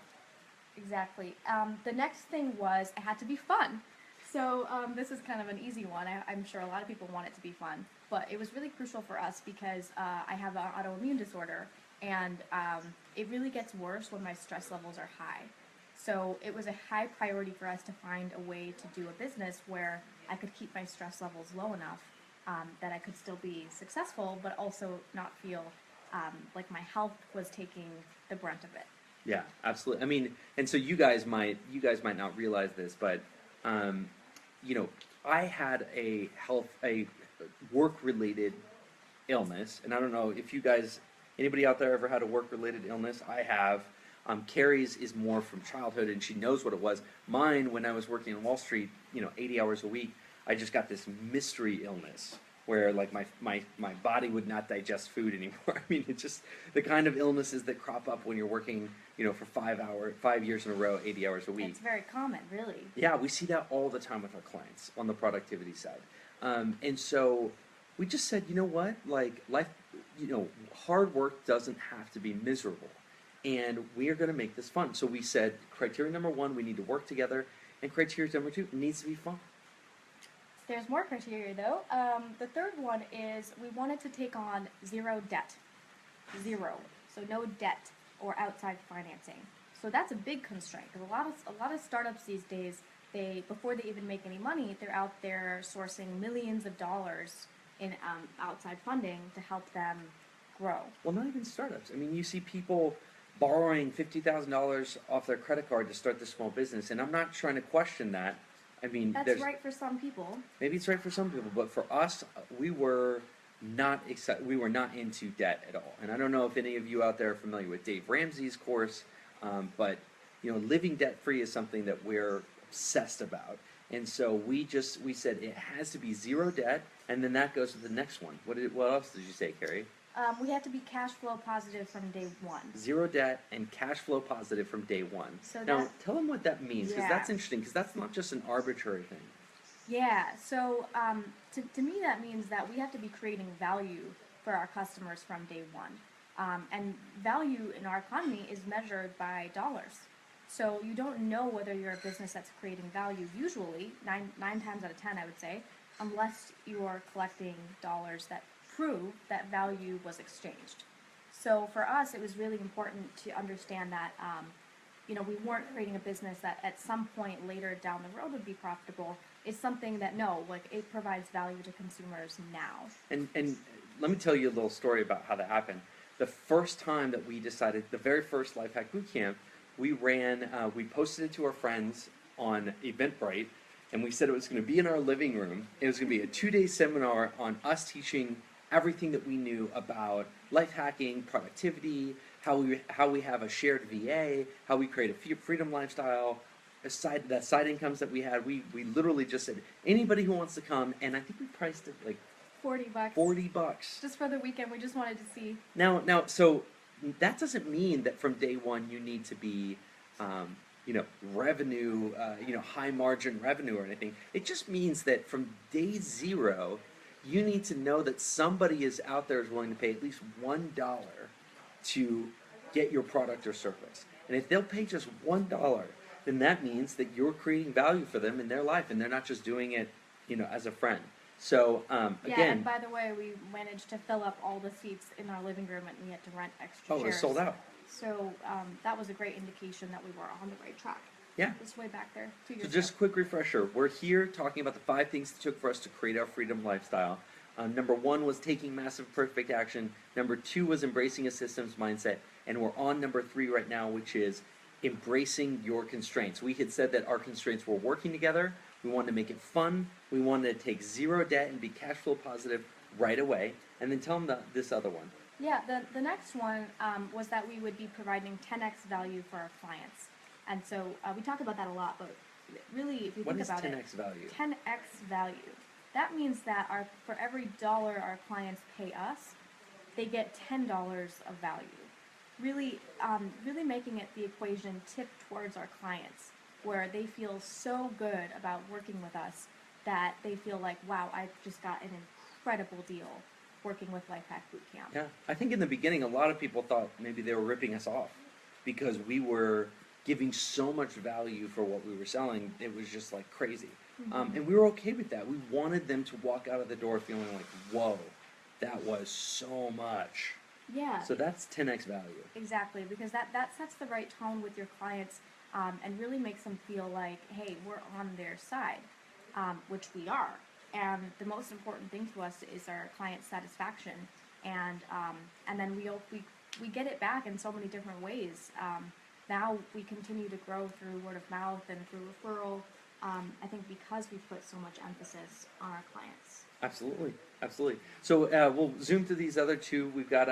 Exactly. The next thing was it had to be fun. So this is kind of an easy one. I'm sure a lot of people want it to be fun, but it was really crucial for us because I have an autoimmune disorder, and it really gets worse when my stress levels are high. So it was a high priority for us to find a way to do a business where I could keep my stress levels low enough that I could still be successful, but also not feel like my health was taking the brunt of it. Yeah, absolutely. I mean, and so you guys might not realize this, but I had a work-related illness, and I don't know if anybody out there ever had a work-related illness. I have. Carrie's is more from childhood, and she knows what it was. Mine, when I was working on Wall Street, 80 hours a week, I just got this mystery illness where like my body would not digest food anymore. I mean, it's just the kind of illnesses that crop up when you're working, for 5 years in a row, 80 hours a week. It's very common, really. Yeah, we see that all the time with our clients on the productivity side. And so we just said, you know what? Like life, hard work doesn't have to be miserable. And we are going to make this fun. So we said, criteria number one, we need to work together. And criteria number two, it needs to be fun. There's more criteria though. The third one is we wanted to take on zero debt. Zero. So no debt or outside financing. So that's a big constraint because a lot of startups these days, before they even make any money, they're out there sourcing millions of dollars in outside funding to help them grow. Well, not even startups. I mean, you see people borrowing $50,000 off their credit card to start this small business, and I'm not trying to question that. I mean, That's right for some people. Maybe it's right for some people, but for us, we were not into debt at all. And I don't know if any of you out there are familiar with Dave Ramsey's course, but living debt free is something that we're obsessed about. And so we said it has to be zero debt, and then that goes to the next one. What else did you say, Carrie? We have to be cash flow positive from day one. Zero debt and cash flow positive from day one. So now, tell them what that means, because Yeah. that's interesting, because that's not just an arbitrary thing. Yeah, so to me that means that we have to be creating value for our customers from day one. And value in our economy is measured by dollars. So you don't know whether you're a business that's creating value usually, nine times out of 10 I would say, unless you are collecting dollars that prove that value was exchanged. So for us, it was really important to understand that we weren't creating a business that at some point later down the road would be profitable. It's something that it provides value to consumers now. And let me tell you a little story about how that happened. The first time that we decided, the very first Lifehack Bootcamp, we posted it to our friends on Eventbrite, and we said it was going to be in our living room. It was going to be a 2-day seminar on us teaching everything that we knew about life hacking, productivity, how we have a shared VA, how we create a freedom lifestyle, that side incomes that we had. We literally just said anybody who wants to come, and I think we priced it like $40. $40. Just for the weekend, we just wanted to see. So that doesn't mean that from day one you need to be, revenue, high margin revenue or anything. It just means that from day zero, you need to know that somebody is out there is willing to pay at least $1 to get your product or service. And if they'll pay just $1, then that means that you're creating value for them in their life, and they're not just doing it, as a friend. So Yeah, again, and by the way, we managed to fill up all the seats in our living room, and we had to rent extra it was chairs. sold out. So that was a great indication that we were on the right track. Yeah. Just way back there, 2 years So just ago. quick refresher. We're here talking about the 5 things it took for us to create our freedom lifestyle. Number 1 was taking massive perfect action. Number 2 was embracing a systems mindset. And we're on number 3 right now, which is embracing your constraints. We had said that our constraints were working together. We wanted to make it fun. We wanted to take 0 debt and be cash flow positive right away. And then tell them this other one. Yeah, the next one was that we would be providing 10x value for our clients. And so we talk about that a lot, but really, if you What think is about 10x value? 10x value. That means that for every dollar our clients pay us, they get $10 of value. Really, really making it the equation tipped towards our clients, where they feel so good about working with us that they feel like, wow, I just got an incredible deal working with Lifehack Bootcamp. Yeah, I think in the beginning, a lot of people thought maybe they were ripping us off because we were giving so much value for what we were selling. It was just like crazy. And we were okay with that. We wanted them to walk out of the door feeling like, whoa, that was so much. Yeah. So that's 10x value. Exactly, because that sets the right tone with your clients and really makes them feel like, hey, we're on their side, which we are. And the most important thing to us is our client satisfaction, and then we get it back in so many different ways. Now we continue to grow through word of mouth and through referral. I think because we put so much emphasis on our clients. Absolutely, absolutely. So we'll zoom through these other 2. We've got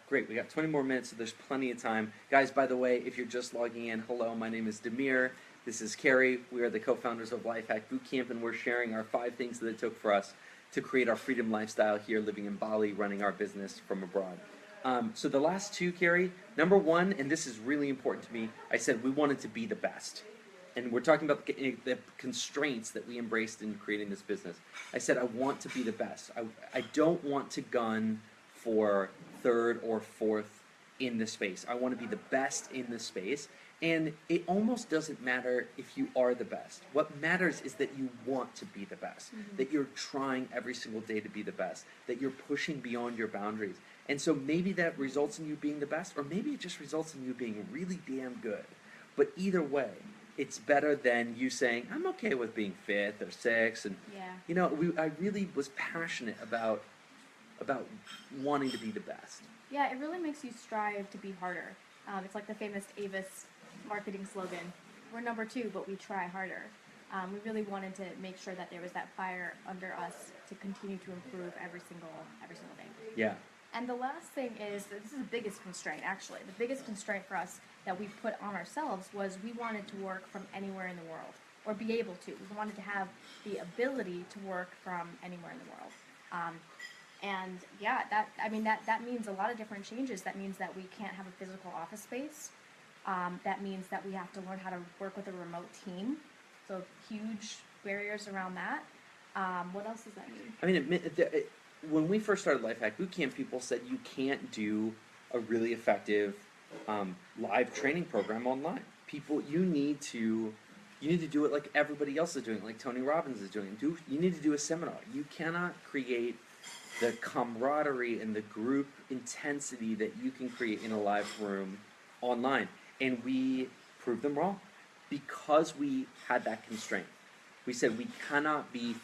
great. We got 20 more minutes, so there's plenty of time, guys. By the way, if you're just logging in, hello, my name is Demir. This is Carrie. We are the co-founders of Lifehack Bootcamp, and we're sharing our 5 things that it took for us to create our freedom lifestyle here, living in Bali, running our business from abroad. So the last 2, Carrie. Number 1, and this is really important to me. I said we wanted to be the best. And we're talking about the constraints that we embraced in creating this business. I said I want to be the best. I don't want to gun for 3rd or 4th in the space. I want to be the best in the space. And it almost doesn't matter if you are the best. What matters is that you want to be the best, that you're trying every single day to be the best, that you're pushing beyond your boundaries. And so maybe that results in you being the best, or maybe it just results in you being really damn good. But either way, it's better than you saying, I'm okay with being 5th or 6th. And, I really was passionate about wanting to be the best. Yeah, it really makes you strive to be harder. It's like the famous Avis marketing slogan, we're number 2, but we try harder. We really wanted to make sure that there was that fire under us to continue to improve every single day. Yeah. And the last thing is, this is the biggest constraint, actually. The biggest constraint for us that we put on ourselves was we wanted to work from anywhere in the world, or be able to. We wanted to have the ability to work from anywhere in the world. And yeah, that means a lot of different changes. That means that we can't have a physical office space. That means that we have to learn how to work with a remote team. So huge barriers around that. What else does that mean? I mean, when we first started Lifehack Bootcamp, people said you can't do a really effective live training program online. You need to do it like everybody else is doing, like Tony Robbins is doing. You need to do a seminar. You cannot create the camaraderie and the group intensity that you can create in a live room online. And we proved them wrong because we had that constraint. We said we cannot be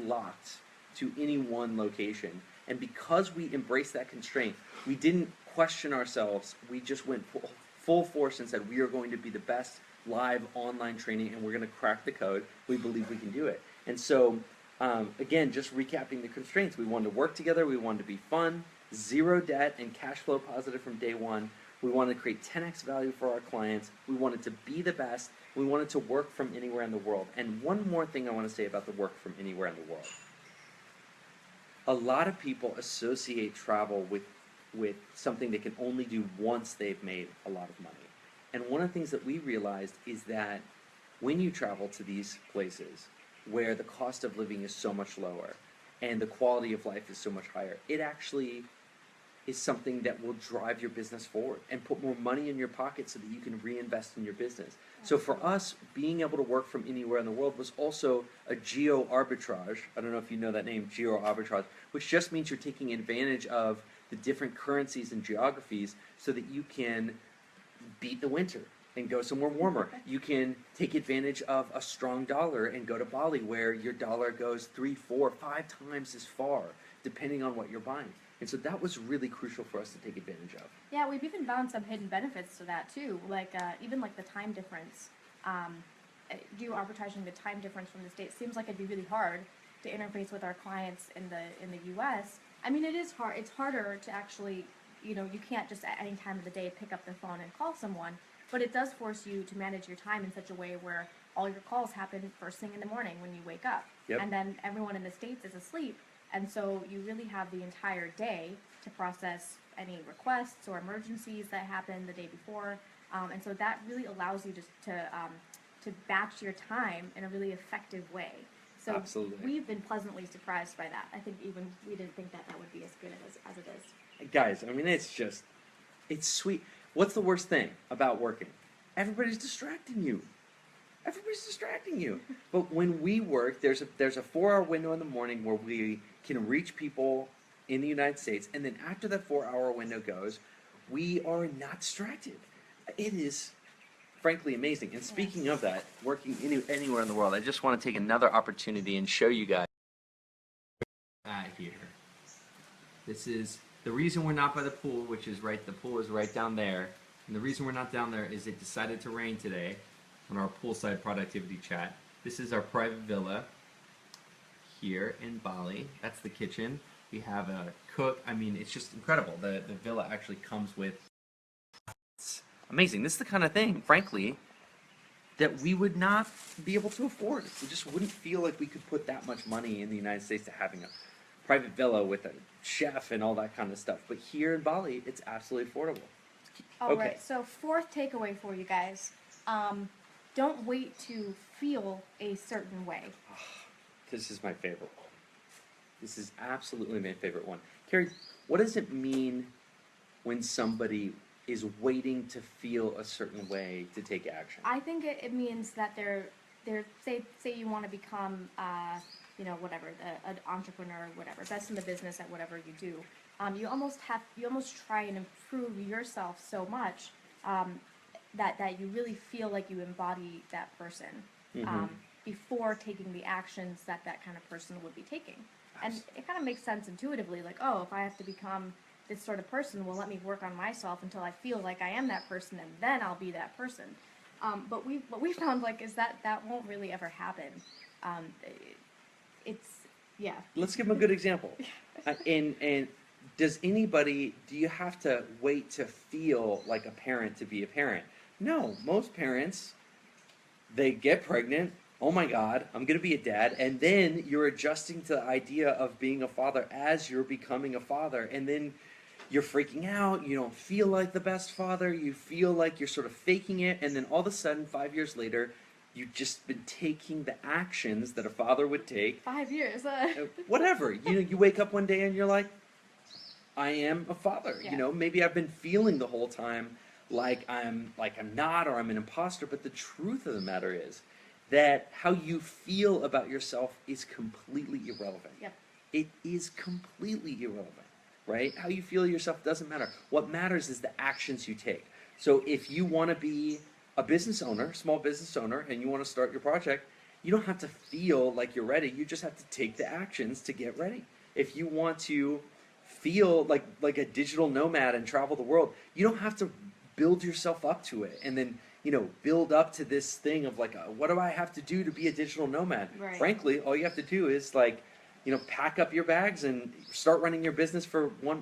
locked to any one location. And because we embraced that constraint, we didn't question ourselves. We just went full force and said we are going to be the best live online training, and we're going to crack the code. We believe we can do it. And so Again, just recapping the constraints. We wanted to work together. We wanted to be fun, zero debt, and cash flow positive from day one. We wanted to create 10x value for our clients. We wanted to be the best. We wanted to work from anywhere in the world. And one more thing I want to say about the work from anywhere in the world. A lot of people associate travel with something they can only do once they've made a lot of money. And one of the things that we realized is that when you travel to these places where the cost of living is so much lower and the quality of life is so much higher, it actually is something that will drive your business forward and put more money in your pocket so that you can reinvest in your business. So for us, being able to work from anywhere in the world was also a geo arbitrage. I don't know if you know that name, geo arbitrage, which just means you're taking advantage of the different currencies and geographies so that you can beat the winter and go somewhere warmer. You can take advantage of a strong dollar and go to Bali where your dollar goes 3, 4, 5 times as far, depending on what you're buying. And so that was really crucial for us to take advantage of. Yeah, we've even found some hidden benefits to that too, like even like the time difference. Arbitraging the time difference from the States seems like it'd be really hard to interface with our clients in the U.S. I mean, it is hard. It's harder to actually, you can't just at any time of the day pick up the phone and call someone, but it does force you to manage your time in such a way where all your calls happen first thing in the morning when you wake up, and then everyone in the States is asleep. And so you really have the entire day to process any requests or emergencies that happen the day before. And so that really allows you to batch your time in a really effective way. So Absolutely. We've been pleasantly surprised by that. I think even we didn't think that would be as good as it is. Guys, I mean, it's sweet. What's the worst thing about working? Everybody's distracting you. Everybody's distracting you. But when we work, there's a 4-hour window in the morning where we can reach people in the United States, and then after that 4-hour window goes, we are not distracted. It is frankly amazing. And speaking of that, working anywhere in the world, I just want to take another opportunity and show you guys here. This is the reason we're not by the pool, which is the pool is right down there. And the reason we're not down there is it decided to rain today on our poolside productivity chat. This is our private villa here in Bali. That's the kitchen. We have a cook. I mean, it's just incredible. The villa actually comes with... It's amazing. This is the kind of thing, frankly, that we would not be able to afford. We just wouldn't feel like we could put that much money in the United States to having a private villa with a chef and all that kind of stuff. But here in Bali, it's absolutely affordable. All right, so fourth takeaway for you guys. Don't wait to feel a certain way. This is my favorite one. This is absolutely my favorite one. Carrie, what does it mean when somebody is waiting to feel a certain way to take action? I think it means that they're say you want to become whatever, an entrepreneur, whatever, best in the business at whatever you do. You almost try and improve yourself so much that you really feel like you embody that person before taking the actions that kind of person would be taking. And it kind of makes sense intuitively, like, oh, if I have to become this sort of person, well, let me work on myself until I feel like I am that person, and then I'll be that person. But what we found is that won't really ever happen. Let's give them a good example. And do you have to wait to feel like a parent to be a parent? No, most parents, they get pregnant. Oh my God, I'm going to be a dad. And then you're adjusting to the idea of being a father as you're becoming a father. And then you're freaking out. You don't feel like the best father. You feel like you're sort of faking it. And then all of a sudden, 5 years later, you've just been taking the actions that a father would take. 5 years. Whatever. You wake up one day and you're like, I am a father. Yeah. Maybe I've been feeling the whole time like I'm not, or I'm an imposter. But the truth of the matter is that how you feel about yourself is completely irrelevant. Yep. It is completely irrelevant, right? How you feel yourself doesn't matter. What matters is the actions you take. So if you want to be a business owner, small business owner, and you want to start your project, you don't have to feel like you're ready. You just have to take the actions to get ready. If you want to feel like a digital nomad and travel the world, you don't have to build yourself up to it and then build up to this thing of like, what do I have to do to be a digital nomad? Right. Frankly, all you have to do is like, pack up your bags and start running your business for one.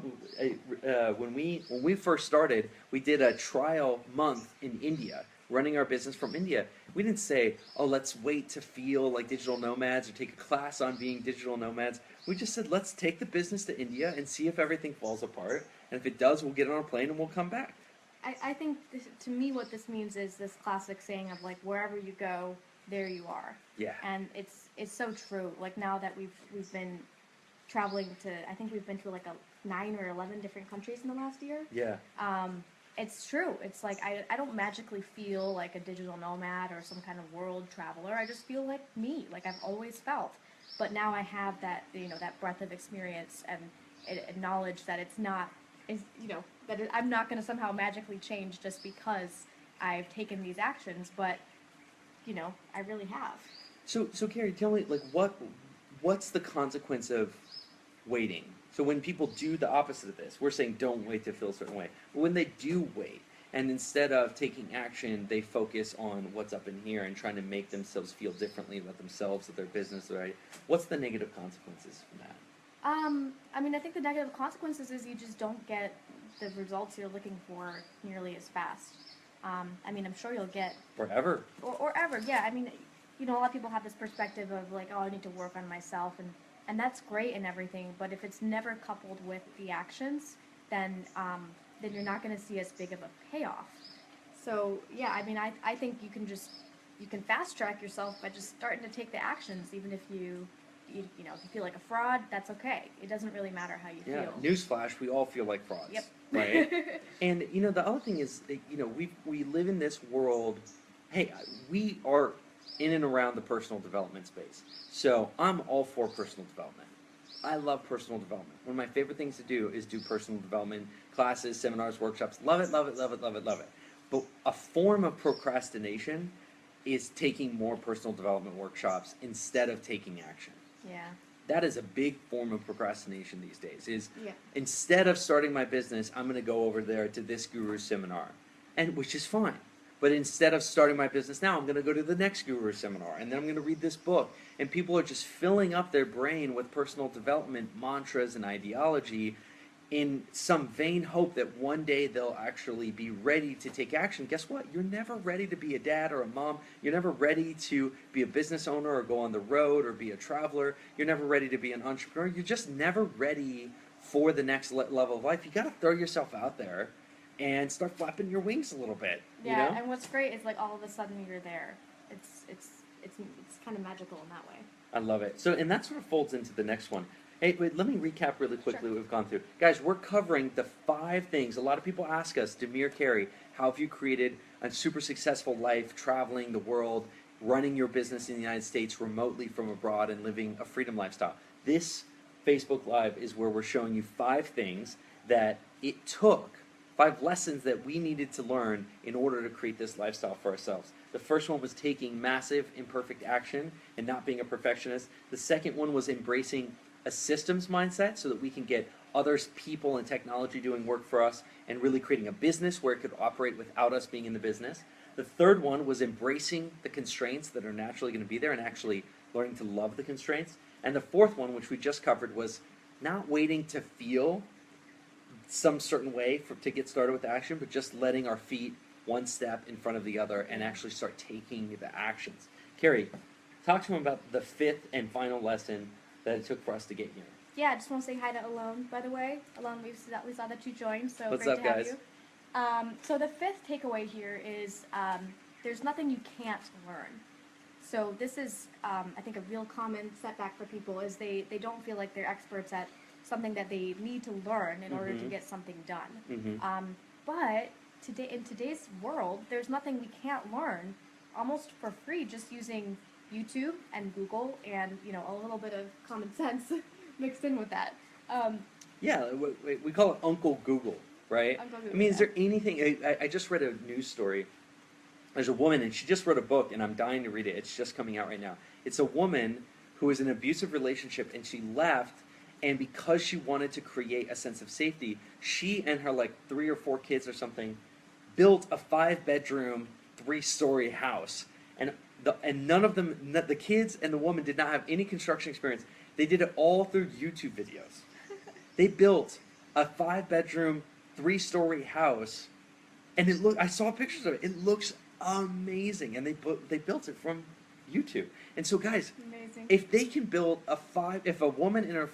When we first started, we did a trial month in India, running our business from India. We didn't say, oh, let's wait to feel like digital nomads or take a class on being digital nomads. We just said, let's take the business to India and see if everything falls apart. And if it does, we'll get on a plane and we'll come back. I think to me what this means is this classic saying of like wherever you go, there you are. Yeah. And it's so true. Like now that we've been traveling to, I think we've been to like 9 or 11 different countries in the last year. Yeah. It's true. It's like I don't magically feel like a digital nomad or some kind of world traveler. I just feel like me, like I've always felt. But now I have that that breadth of experience and knowledge that it's not I'm not going to somehow magically change just because I've taken these actions, but I really have. So Carrie, tell me, like, what's the consequence of waiting? So when people do the opposite of this, we're saying don't wait to feel a certain way. But when they do wait, and instead of taking action, they focus on what's up in here and trying to make themselves feel differently about themselves, about their business, right? What's the negative consequences from that? I think the negative consequences is you just don't get the results you're looking for nearly as fast. I'm sure you'll get... Forever. Or ever, yeah. A lot of people have this perspective of like, oh, I need to work on myself, and that's great and everything, but if it's never coupled with the actions, then you're not going to see as big of a payoff. So, yeah, I think you can fast track yourself by just starting to take the actions, even if if you feel like a fraud, that's okay. It doesn't really matter how you feel. Newsflash, we all feel like frauds. Yep. Right? And, the other thing is, that, we live in this world, hey, we are in and around the personal development space. So I'm all for personal development. I love personal development. One of my favorite things to do is do personal development classes, seminars, workshops. Love it, love it, love it, love it, love it. But a form of procrastination is taking more personal development workshops instead of taking action. Yeah. That is a big form of procrastination these days. Yeah. Instead of starting my business, I'm going to go over there to this guru seminar, and which is fine. But instead of starting my business now, I'm going to go to the next guru seminar, and then I'm going to read this book. And people are just filling up their brain with personal development mantras and ideology in some vain hope that one day they'll actually be ready to take action. Guess what? You're never ready to be a dad or a mom. You're never ready to be a business owner or go on the road or be a traveler. You're never ready to be an entrepreneur. You're just never ready for the next level of life. You got to throw yourself out there and start flapping your wings a little bit. Yeah, and what's great is like all of a sudden you're there. It's kind of magical in that way. I love it. So, and that sort of folds into the next one. Hey, wait, let me recap really quickly Sure. what we've gone through. Guys, we're covering the 5 things. A lot of people ask us, Demir, Carey, how have you created a super successful life, traveling the world, running your business in the United States remotely from abroad and living a freedom lifestyle? This Facebook Live is where we're showing you 5 things that it took, 5 lessons that we needed to learn in order to create this lifestyle for ourselves. The first one was taking massive imperfect action and not being a perfectionist. The second one was embracing a systems mindset so that we can get others, people, and technology doing work for us and really creating a business where it could operate without us being in the business. The third one was embracing the constraints that are naturally going to be there and actually learning to love the constraints. And the fourth one, which we just covered, was not waiting to feel some certain way to get started with action, but just letting our feet one step in front of the other and actually start taking the actions. Carrie, talk to him about the 5th and final lesson that it took for us to get here. Yeah, I just want to say hi to Alon, by the way. Alon, we saw that you joined, so What's great up, to have guys? you. So the 5th takeaway here is there's nothing you can't learn. So this is, I think, a real common setback for people is they don't feel like they're experts at something that they need to learn in order to get something done. But in today's world, there's nothing we can't learn almost for free just using YouTube and Google and a little bit of common sense mixed in with that. Yeah, we call it Uncle Google, right? Uncle Google, I mean, is there anything? I just read a news story. There's a woman, and she just wrote a book, and I'm dying to read it. It's just coming out right now. It's a woman who was in an abusive relationship, and she left, and because she wanted to create a sense of safety, she and her 3 or 4 kids or something built a 5-bedroom 3-story house, and none of them, the kids and the woman did not have any construction experience. They did it all through YouTube videos. They built a 5-bedroom, 3-story house, and I saw pictures of it. It looks amazing, and they built it from YouTube. And so, guys, Amazing. if they can build if a woman and her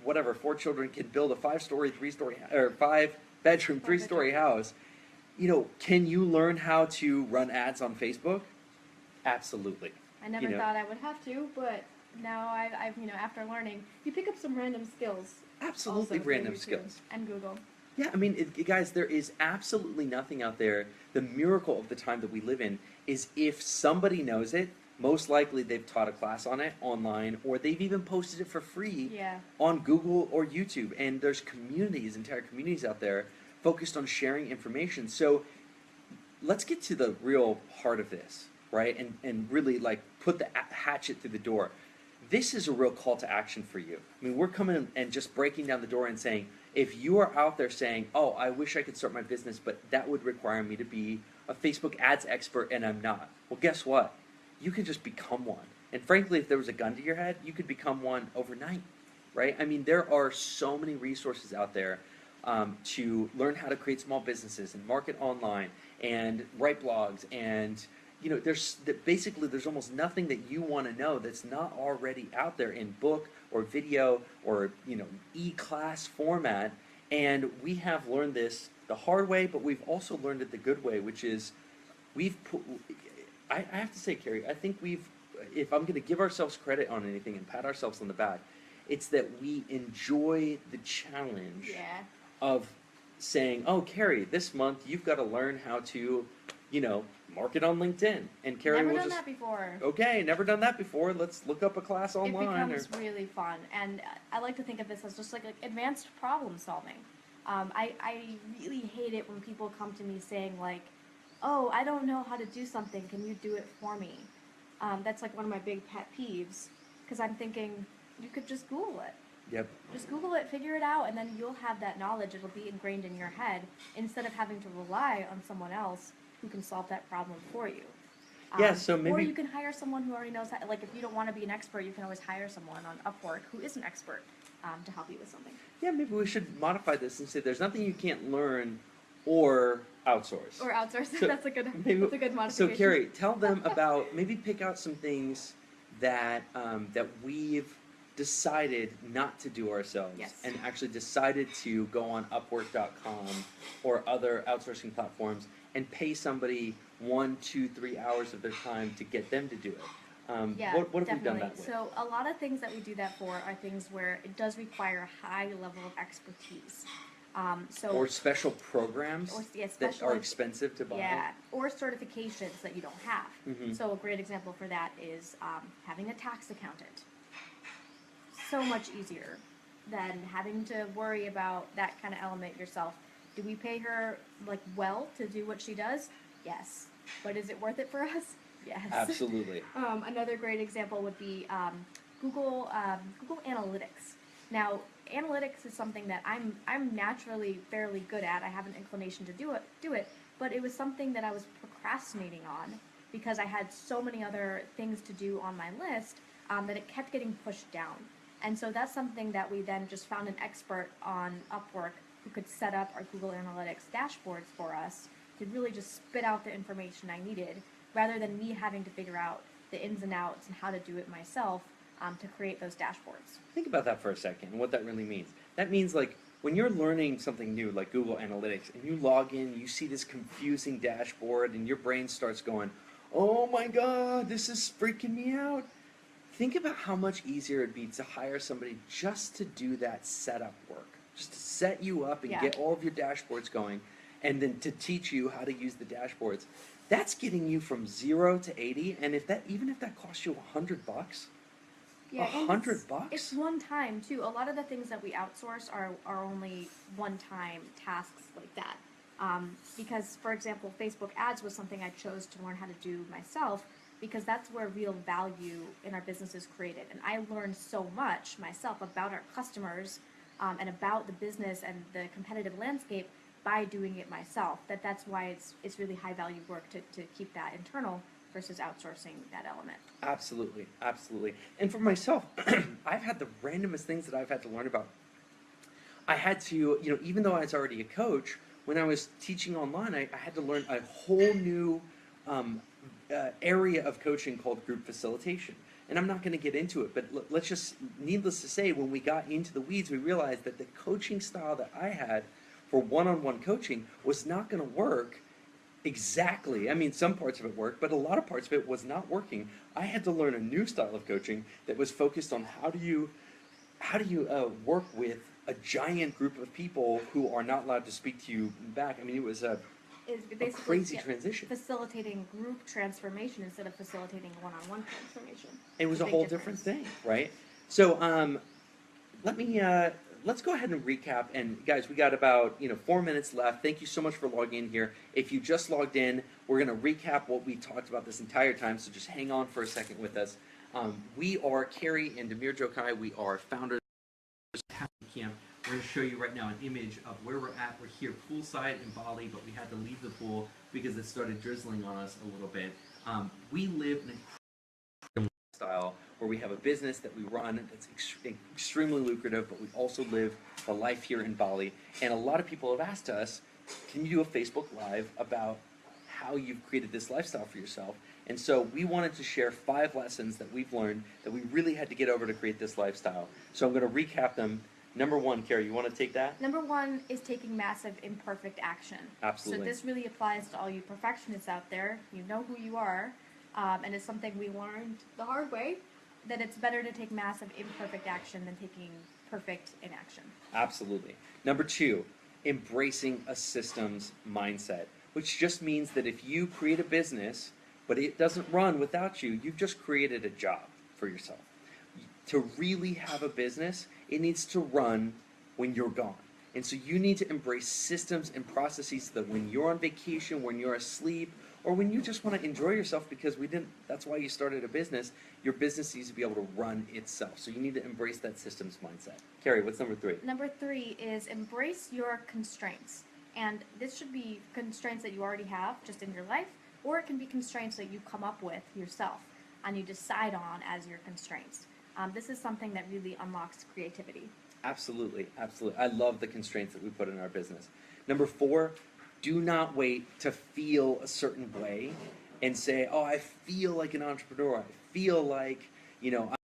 whatever 4 children can build a 5-story, 3-story, or 5-bedroom, 3-story house, can you learn how to run ads on Facebook? Absolutely. I never thought I would have to, but now I've after learning, you pick up some random skills. Absolutely also random YouTube skills. And Google. Yeah, I mean, guys, there is absolutely nothing out there. The miracle of the time that we live in is if somebody knows it, most likely they've taught a class on it online, or they've even posted it for free on Google or YouTube. And there's entire communities out there focused on sharing information. So let's get to the real heart of this, right? And really put the hatchet through the door. This is a real call to action for you. I mean, we're coming and just breaking down the door and saying, if you are out there saying, oh, I wish I could start my business, but that would require me to be a Facebook ads expert, and I'm not. Well, guess what? You could just become one. And frankly, if there was a gun to your head, you could become one overnight, right? I mean, there are so many resources out there to learn how to create small businesses and market online and write blogs, and there's almost nothing that you want to know that's not already out there in book or video or e-class format. And we have learned this the hard way, but we've also learned it the good way, which is I have to say, Carrie, I think if I'm going to give ourselves credit on anything and pat ourselves on the back, it's that we enjoy the challenge of saying, oh, Carrie, this month you've got to learn how to, market on LinkedIn. And Carrie never done that before. Okay, never done that before. Let's look up a class online. It becomes really fun. And I like to think of this as just like advanced problem solving. I really hate it when people come to me saying oh, I don't know how to do something. Can you do it for me? That's one of my big pet peeves, because I'm thinking you could just Google it. Yep. Just Google it, figure it out, and then you'll have that knowledge. It'll be ingrained in your head instead of having to rely on someone else who can solve that problem for you. So maybe... Or you can hire someone who already knows how, if you don't want to be an expert, you can always hire someone on Upwork who is an expert to help you with something. Yeah, maybe we should modify this and say there's nothing you can't learn or outsource. Or outsource. So that's a good modification. So Carrie, tell them about, maybe pick out some things that that we've decided not to do ourselves, and actually decided to go on Upwork.com or other outsourcing platforms and pay somebody 1, 2, 3 hours of their time to get them to do it. What have we done that with? So a lot of things that we do that for are things where it does require a high level of expertise. Or special programs that are expensive to buy. Yeah, or certifications that you don't have. Mm-hmm. So a great example for that is having a tax accountant. So much easier than having to worry about that kind of element yourself. Do we pay her well to do what she does? Yes. But is it worth it for us? Yes. Absolutely. Another great example would be Google Analytics. Now, analytics is something that I'm naturally fairly good at. I have an inclination to do it, but it was something that I was procrastinating on because I had so many other things to do on my list that it kept getting pushed down. And so that's something that we then just found an expert on Upwork who could set up our Google Analytics dashboards for us to really just spit out the information I needed, rather than me having to figure out the ins and outs and how to do it myself to create those dashboards. Think about that for a second and what that really means. That means when you're learning something new like Google Analytics and you log in, you see this confusing dashboard and your brain starts going, oh my God, this is freaking me out. Think about how much easier it'd be to hire somebody just to do that setup work, just to set you up and get all of your dashboards going, and then to teach you how to use the dashboards. That's getting you from 0 to 80, and even if that costs you $100, $100. It's one time too. A lot of the things that we outsource are only one-time tasks like that. Because, for example, Facebook ads was something I chose to learn how to do myself, because that's where real value in our business is created. And I learned so much myself about our customers and about the business and the competitive landscape by doing it myself. That's why it's really high value work to keep that internal versus outsourcing that element. Absolutely, absolutely. And for myself, I've had the randomest things that I've had to learn about. I had to, even though I was already a coach, when I was teaching online, I had to learn a whole new um, area of coaching called group facilitation. And I'm not going to get into it, but let's just, needless to say, when we got into the weeds, we realized that the coaching style that I had for one-on-one coaching was not going to work exactly. I mean, some parts of it worked, but a lot of parts of it was not working. I had to learn a new style of coaching that was focused on how do you work with a giant group of people who are not allowed to speak to you back. I mean, it was Is a basically crazy transition. facilitating group transformation instead of facilitating one-on-one transformation. It was It's a big whole difference. different thing, right? So let me let's go ahead and recap. And guys, we got about 4 minutes left. Thank you so much for logging in here. If you just logged in, we're going to recap what we talked about this entire time. So just hang on for a second with us. We are Carrie and Demir Jokai. We are founders of Happy Camp. We're going to show you right now an image of where we're at. We're here poolside in Bali, but we had to leave the pool because it started drizzling on us a little bit. We live in a lifestyle where we have a business that we run that's extremely lucrative, but we also live the life here in Bali. And a lot of people have asked us, can you do a Facebook Live about how you've created this lifestyle for yourself? And so we wanted to share 5 lessons that we've learned that we really had to get over to create this lifestyle. So I'm going to recap them. Number 1, Carrie, you want to take that? Number 1 is taking massive imperfect action. Absolutely. So this really applies to all you perfectionists out there. You know who you are, and it's something we learned the hard way, that it's better to take massive imperfect action than taking perfect inaction. Absolutely. Number 2, embracing a systems mindset, which just means that if you create a business, but it doesn't run without you, you've just created a job for yourself. To really have a business, it needs to run when you're gone. And so you need to embrace systems and processes so that when you're on vacation, when you're asleep, or when you just want to enjoy yourself because that's why you started a business, your business needs to be able to run itself. So you need to embrace that systems mindset. Carrie, what's number 3? Number 3 is embrace your constraints. And this should be constraints that you already have just in your life, or it can be constraints that you come up with yourself and you decide on as your constraints. This is something that really unlocks creativity. Absolutely, absolutely. I love the constraints that we put in our business. Number 4, do not wait to feel a certain way and say, oh, I feel like an entrepreneur. I feel like,